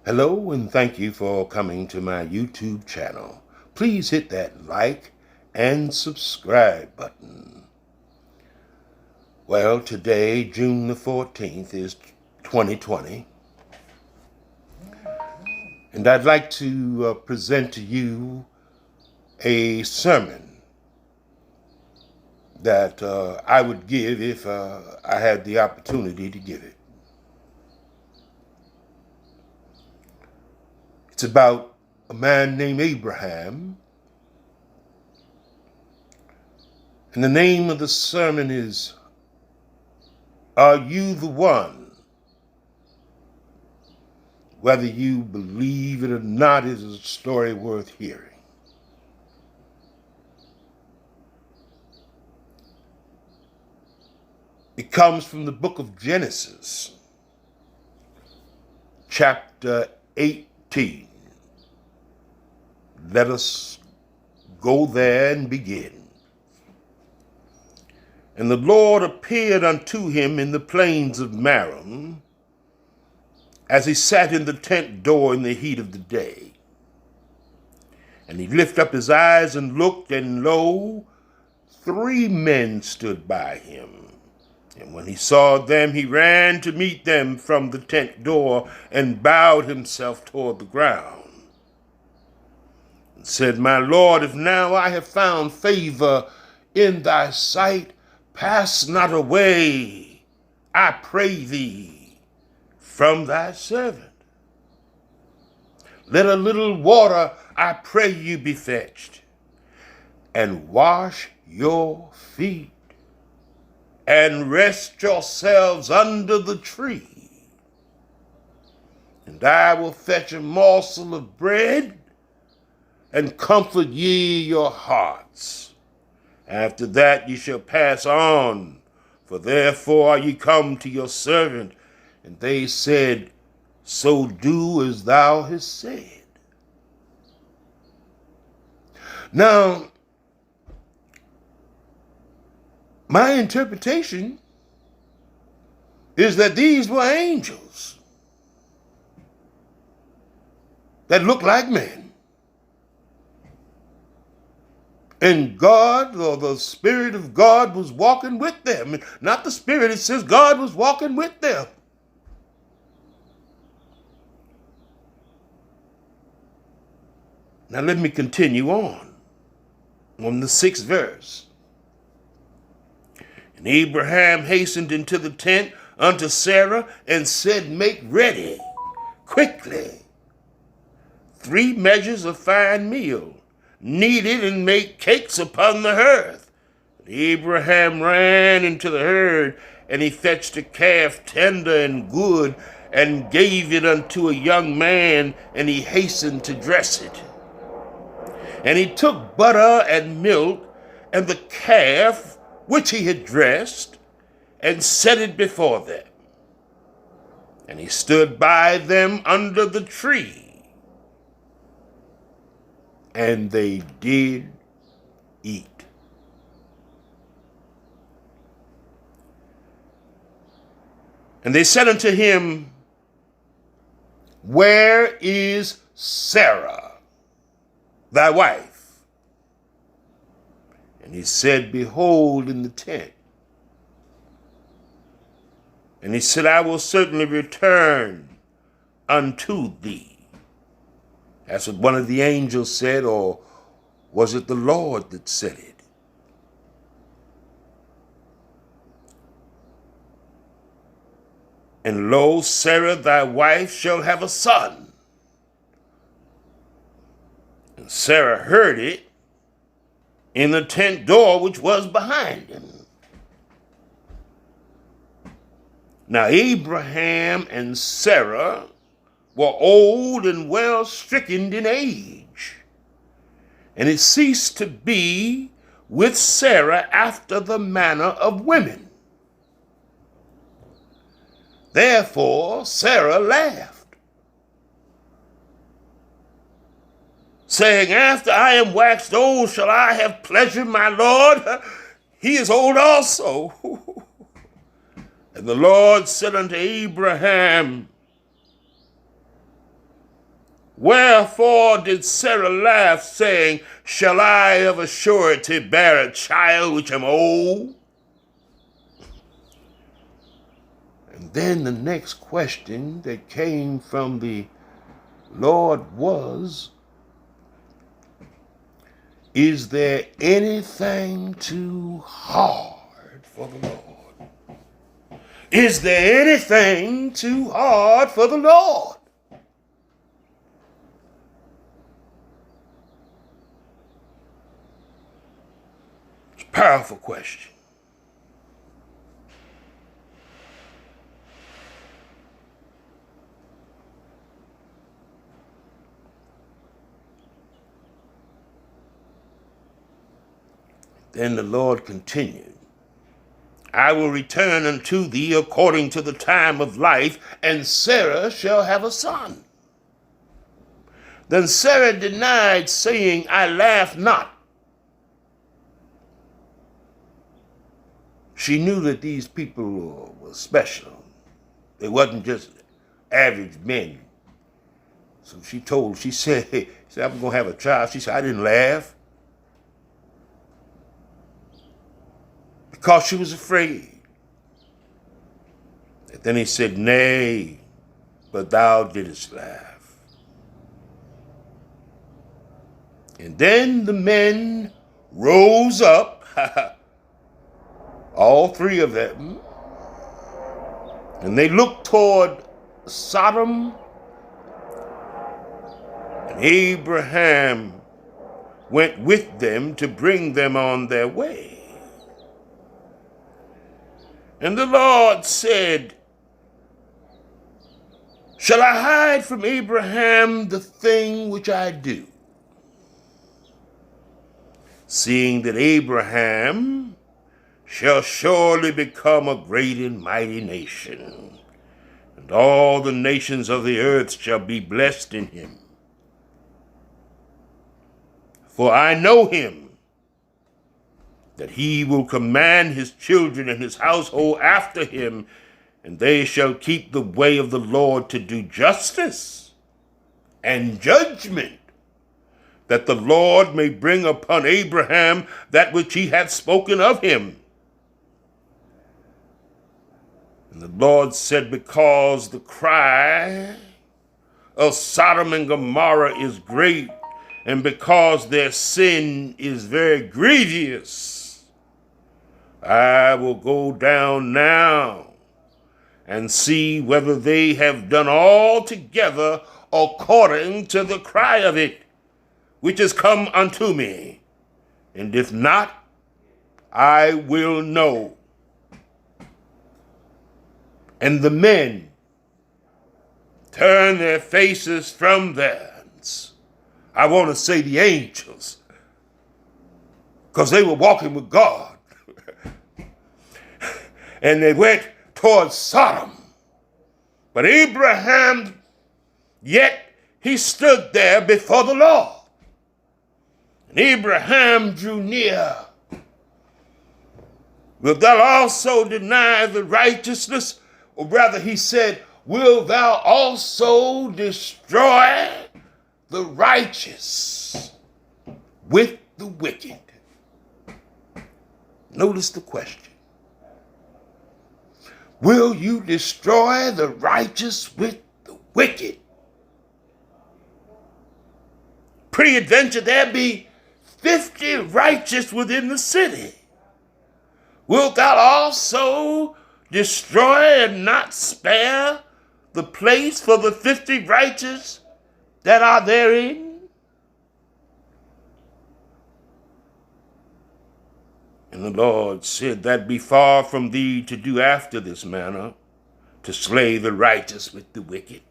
Hello and thank you for coming to my YouTube channel. Please hit that like and subscribe button. Well, today, June the 14th, is 2020. And I'd like to present to you a sermon that I would give if I had the opportunity to give it. It's about a man named Abraham. And the name of the sermon is, Are You the One? Whether you believe it or not is a story worth hearing. It comes from the book of Genesis, chapter 18. Let us go there and begin. And the Lord appeared unto him in the plains of Maram, as he sat in the tent door in the heat of the day. And he lifted up his eyes and looked, and lo, 3 men stood by him. And when he saw them, he ran to meet them from the tent door and bowed himself toward the ground. And said, My Lord, if now I have found favor in thy sight, pass not away, I pray thee, from thy servant. Let a little water, I pray you, be fetched, and wash your feet, and rest yourselves under the tree. And I will fetch a morsel of bread, and comfort ye your hearts. After that ye shall pass on, for therefore are ye come to your servant. And they said, So do as thou hast said. Now, my interpretation is that these were angels that looked like men. And God, or the Spirit of God, was walking with them. Not the Spirit, it says God was walking with them. Now let me continue on the 6th verse. And Abraham hastened into the tent unto Sarah and said, Make ready quickly 3 measures of fine meal, knead it and make cakes upon the hearth. And Abraham ran into the herd, and he fetched a calf tender and good, and gave it unto a young man, and he hastened to dress it. And he took butter and milk, and the calf which he had dressed, and set it before them. And he stood by them under the tree, and they did eat. And they said unto him, Where is Sarah, thy wife? And he said, Behold, in the tent. And he said, I will certainly return unto thee. That's what one of the angels said, or was it the Lord that said it? And lo, Sarah thy wife shall have a son. And Sarah heard it in the tent door which was behind him. Now Abraham and Sarah were old and well stricken in age, and it ceased to be with Sarah after the manner of women. Therefore Sarah laughed, saying, After I am waxed old, shall I have pleasure, my Lord? He is old also. And the Lord said unto Abraham, Wherefore did Sarah laugh, saying, Shall I of a surety bear a child which am old? And then the next question that came from the Lord was, is there anything too hard for the Lord? Is there anything too hard for the Lord? It's a powerful question. Then the Lord continued, I will return unto thee according to the time of life, and Sarah shall have a son. Then Sarah denied, saying, I laugh not. She knew that these people were special. They wasn't just average men. So she said, I'm going to have a child. She said, I didn't laugh. Because she was afraid. And then he said, Nay, but thou didst laugh. And then the men rose up, all three of them, and they looked toward Sodom, and Abraham went with them to bring them on their way. And the Lord said, Shall I hide from Abraham the thing which I do? Seeing that Abraham shall surely become a great and mighty nation, and all the nations of the earth shall be blessed in him. For I know him, that he will command his children and his household after him, and they shall keep the way of the Lord to do justice and judgment, that the Lord may bring upon Abraham that which he hath spoken of him. And the Lord said, Because the cry of Sodom and Gomorrah is great, and because their sin is very grievous, I will go down now and see whether they have done altogether according to the cry of it, which is come unto me. And if not, I will know. And the men turned their faces from thence. I want to say the angels, because they were walking with God. And they went towards Sodom. But Abraham, yet he stood there before the Lord. And Abraham drew near. Wilt thou also deny the righteousness? Or rather, he said, Wilt thou also destroy the righteous with the wicked? Notice the question. Will you destroy the righteous with the wicked? Peradventure there be 50 righteous within the city. Wilt thou also destroy and not spare the place for the 50 righteous that are therein? And the Lord said, That be far from thee to do after this manner, to slay the righteous with the wicked,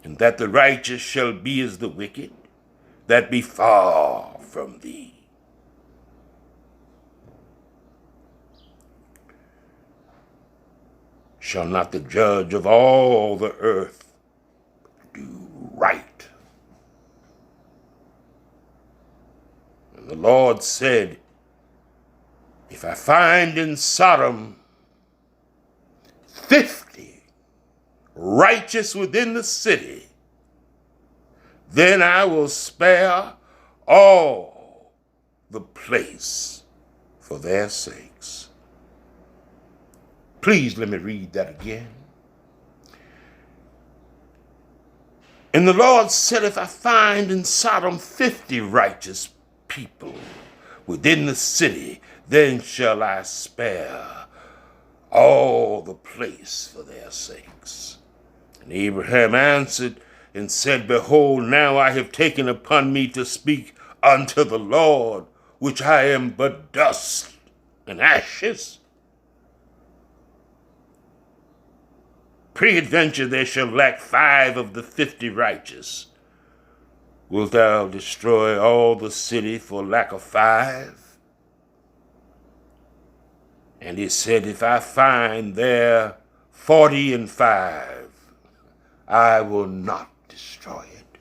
and that the righteous shall be as the wicked, that be far from thee. Shall not the judge of all the earth do right? And the Lord said, If I find in Sodom 50 righteous within the city, then I will spare all the place for their sakes. Please let me read that again. And the Lord said, if I find in Sodom 50 righteous people within the city, then shall I spare all the place for their sakes. And Abraham answered and said, behold, now I have taken upon me to speak unto the Lord, which I am but dust and ashes. Peradventure there shall lack 5 of the 50 righteous. Wilt thou destroy all the city for lack of 5? And he said, if I find there 40 and 5, I will not destroy it.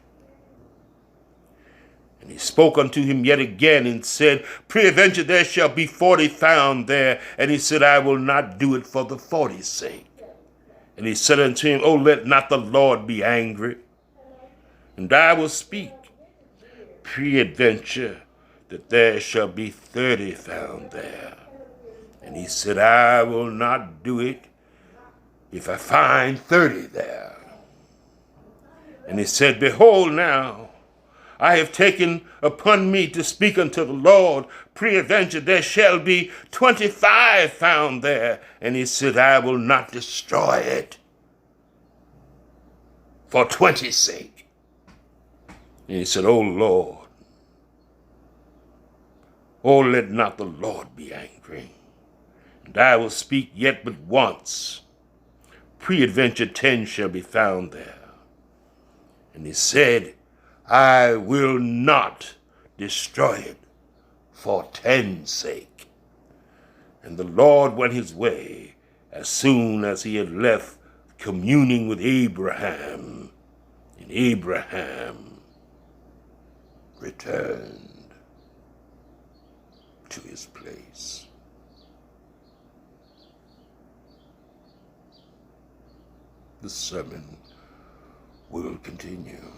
And he spoke unto him yet again and said, peradventure there shall be 40 found there. And he said, I will not do it for the 40's sake. And he said unto him, oh, let not the Lord be angry, and I will speak. Peradventure that there shall be 30 found there. And he said, I will not do it if I find 30 there. And he said, behold, now I have taken upon me to speak unto the Lord. Peradventure there shall be 25 found there. And he said, I will not destroy it for 20's sake. And he said, O Lord, oh, let not the Lord be angry, and I will speak yet but once. Peradventure 10 shall be found there. And he said, I will not destroy it for 10's sake. And the Lord went his way as soon as he had left communing with Abraham. And Abraham returned to his place. The sermon will continue.